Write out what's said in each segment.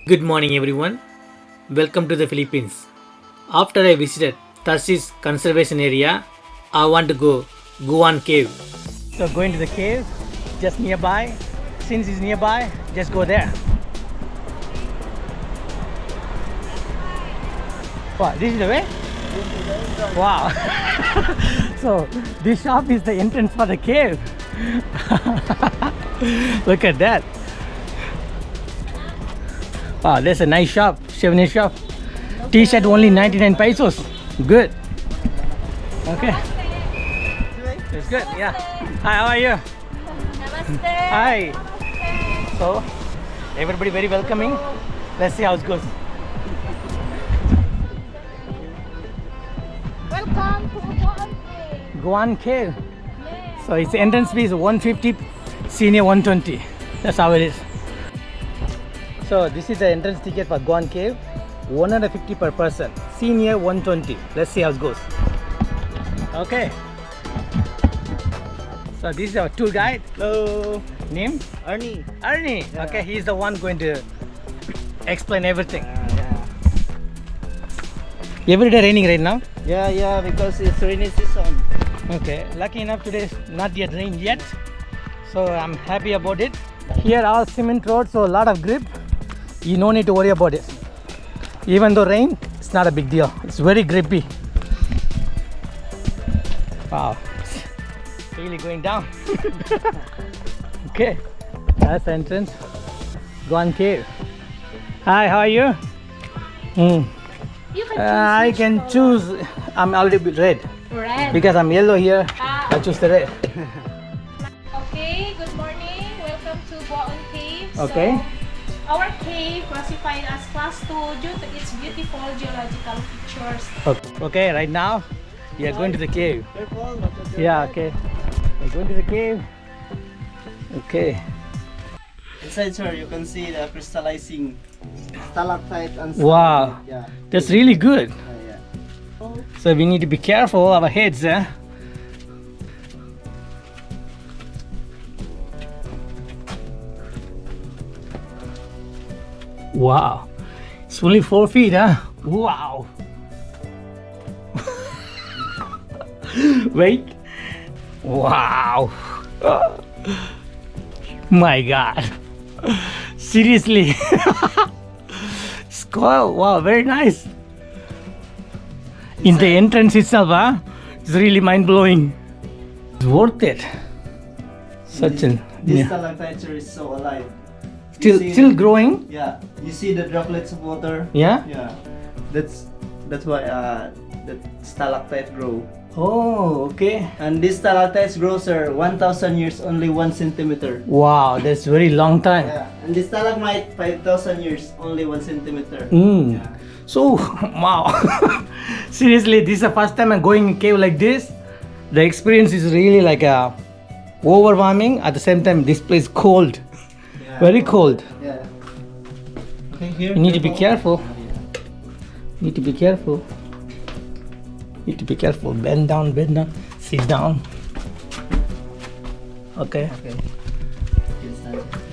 Good morning, everyone. Welcome to the Philippines. After I visited Tarsis Conservation Area, I want to go Guwaon Cave. So going to the cave, just nearby. Since it's nearby, just go there. Wow, this is the way? Wow. So this shop is the entrance for the cave. Look at that. Wow, that's a nice shop, souvenir shop. T-shirt only 99 pesos. Good. Okay. It's good, yeah. Hi, how are you? Namaste. Hi. So, everybody very welcoming. Let's see how it goes. Welcome to Bohol. Guwaon Cave. Yes. So its entrance fee is 150, senior 120. That's how it is. So this is the entrance ticket for Guwaon Cave, 150 per person, senior 120. Let's see how it goes. Okay. So this is our tour guide. Hello, Name? Ernie. Ernie. Yeah. Okay, he's the one going to explain everything. Every day raining right now. Yeah, because it's rainy season. Okay, lucky enough today is not yet rain yet, so I'm happy about it. Here all cement road, so a lot of grip. You no need to worry about it. Even though rain, it's not a big deal. It's very grippy. Wow, it's really going down. Okay, that's the entrance. Guwaon Cave. Hi, how are you? You can I choose can which color. choose. I'm already red Red. because I'm yellow here. I choose the red. Okay, good morning. Welcome to Guwaon Cave. Okay. So, our cave classified as class 2 due to its beautiful geological features. Okay, right now we are going to the cave. Careful, watch out your Yeah, back. okay. We're going to the cave. Okay. Inside, sir, you can see the crystallizing stalactite and Wow. stalagmite. Yeah. That's really good. Yeah. So we need to be careful of our heads, eh? Wow. It's only 4 feet, huh? Wow. Wait. Wow. My God. Seriously. Skull. Wow, very nice. In the entrance itself, huh? It's really mind blowing. It's worth it. Such an This yeah. stalactite, sir, is so alive. You see Still the- growing. Yeah. You see the droplets of water? Yeah. Yeah. That's why that stalactite grow. Oh, okay. And these stalactites grow, sir, 1,000 years, only 1 centimeter. Wow, that's very long time. Yeah. And this stalagmite, 5,000 years, only 1 centimeter. Mm. Yeah. So, wow. Seriously, this is the first time I'm going in a cave like this. The experience is really like overwhelming. At the same time, this place cold, Yeah. very cold. Yeah. Okay, here. You need to be careful. Yeah. Need to be careful. Need to be careful. Bend down, sit down. Okay. Okay.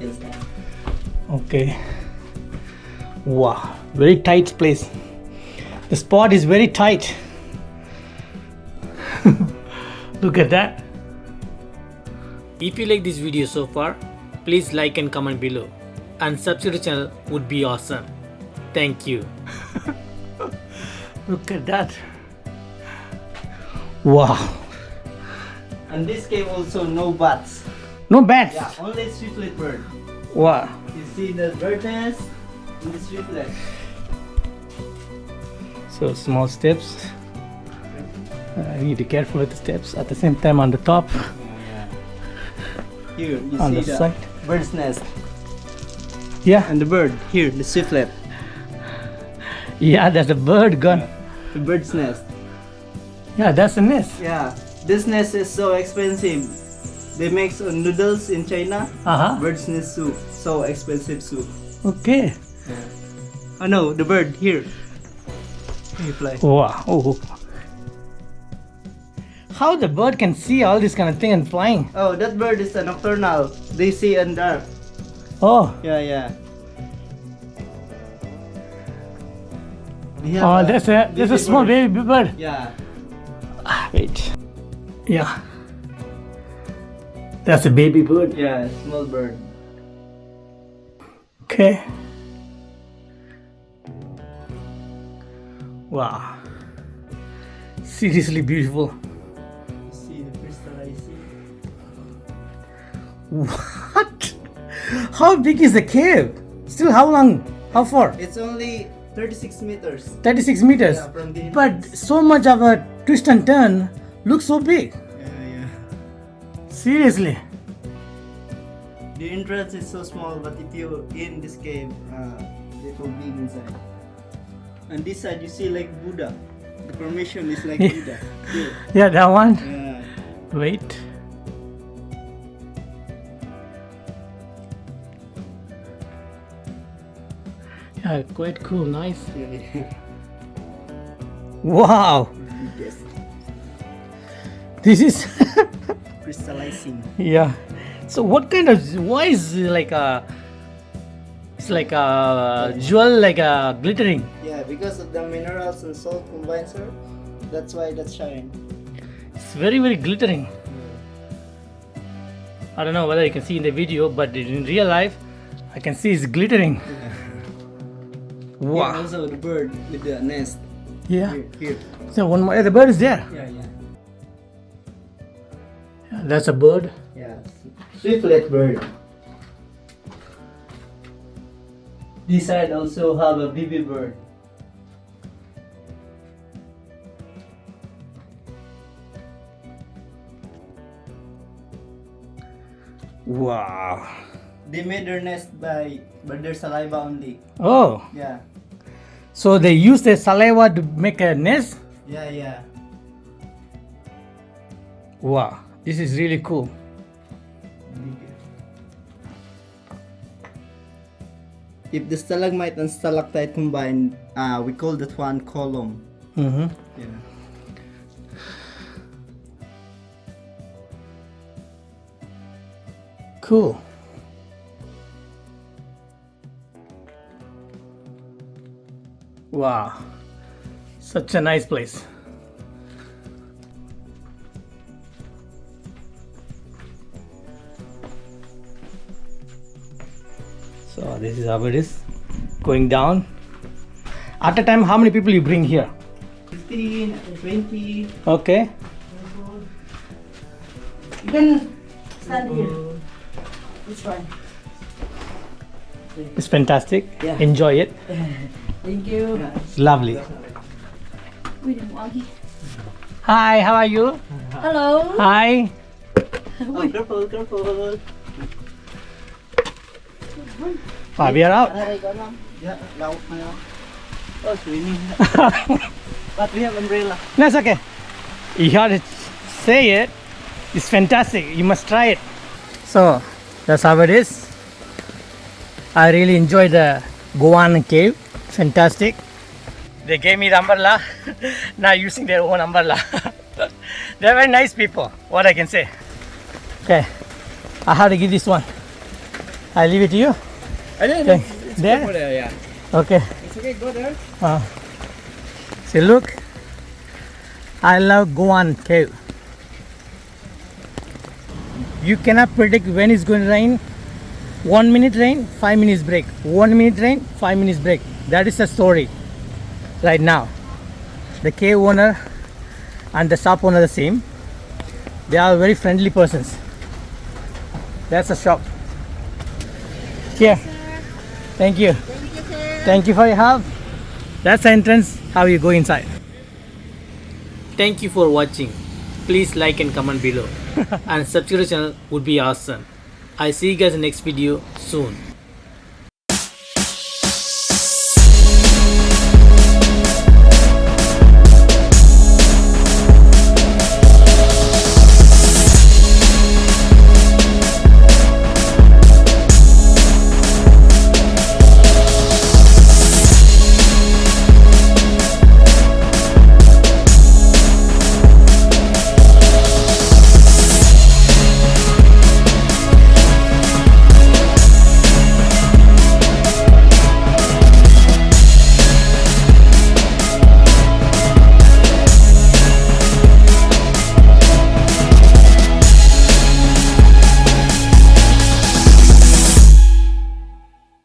Yes, sir. Okay. Wow, very tight place. The spot is very tight. Look at that. If you like this video so far, please like and comment below. And subscribe to the channel would be awesome. Thank you. Look at that. Wow. And this cave also no bats. No bats. Yeah, only swiftlet bird. Wow. You see the bird nest and the swiftlet. So small steps. You need to be careful with the steps. At the same time on the top, Here you on see the the side. bird's nest Yeah. and the bird. Here the swiftlet. Yeah, there's a bird gone. The bird's nest. Yeah, that's a nest. Yeah, this nest is so expensive. They make noodles in China. Uh-huh. Bird's nest soup, so expensive soup. Okay. Oh no, the bird here. You fly. Wow. Oh. How the bird can see all this kind of thing and flying? Oh, that bird is a nocturnal. They see in dark. Oh, Yeah. We have That's a baby small bird. baby bird. Yeah. Wait. Yeah. That's a baby bird. Yeah, small bird. Okay. Wow. Seriously beautiful. You see the crystallizing. What? How big is the cave? Still how long? How far? It's only 36 meters. 36 meters. Yeah, from the But entrance. so much of a twist and turn looks so big. Yeah. Seriously. The entrance is so small, but if you in this cave, it will be inside. And this side you see like Buddha. The formation is like Buddha. Here. Yeah, that one. Yeah. Wait. Yeah, quite cool, nice. Yeah. Wow. Yes. This is Crystallizing. yeah. So what kind of why is it like a it's like a jewel like a glittering? Yeah, because of the minerals and salt combined, sir. That's why that's shine. It's very glittering. I don't know whether you can see in the video, but in real life I can see it's glittering. Yeah, Wow. also the bird with the nest. Yeah. Here. So one more, the bird is there. Yeah. Yeah, that's a bird. Yeah. Swiftlet bird. This side also have a baby bird. Wow. They made their nest by their saliva only. Oh, Yeah. so they use their saliva to make a nest? Yeah. Wow, this is really cool. If the stalagmite and stalactite combine, we call that one column. Mm-hmm. Yeah. Cool. Wow, such a nice place. So this is how it is going down. At a time, how many people you bring here? 15, 20. Okay. You can stand here. It's fine. It's fantastic. Yeah. Enjoy it. Thank you. It's lovely. Uy, namuagi. Hi, how are you? Hello. Hi. Oh, careful. We are out. Yeah, laut na yun. Oh, swimming. But we have umbrella. That's okay. You have to say it. It's fantastic. You must try it. So that's how it is. I really enjoyed the Guwaon cave. Fantastic. They gave me the umbrella. Now using their own umbrella. They're very nice people. What I can say. Okay. I have to give this one. I leave it to you. Okay. There? Yeah. Okay. It's okay, go there. See, look. I love Guwaon cave. You cannot predict when it's going to rain. 1 minute rain, 5 minutes break. 1 minute rain, 5 minutes break. That is the story right now. The cave owner and the shop owner are the same. They are very friendly persons. That's a shop. Here. Thank you. Thank you for your help. That's the entrance. How you go inside. Thank you for watching. Please like and comment below. And subscribe to the channel would be awesome. I see you guys in the next video soon.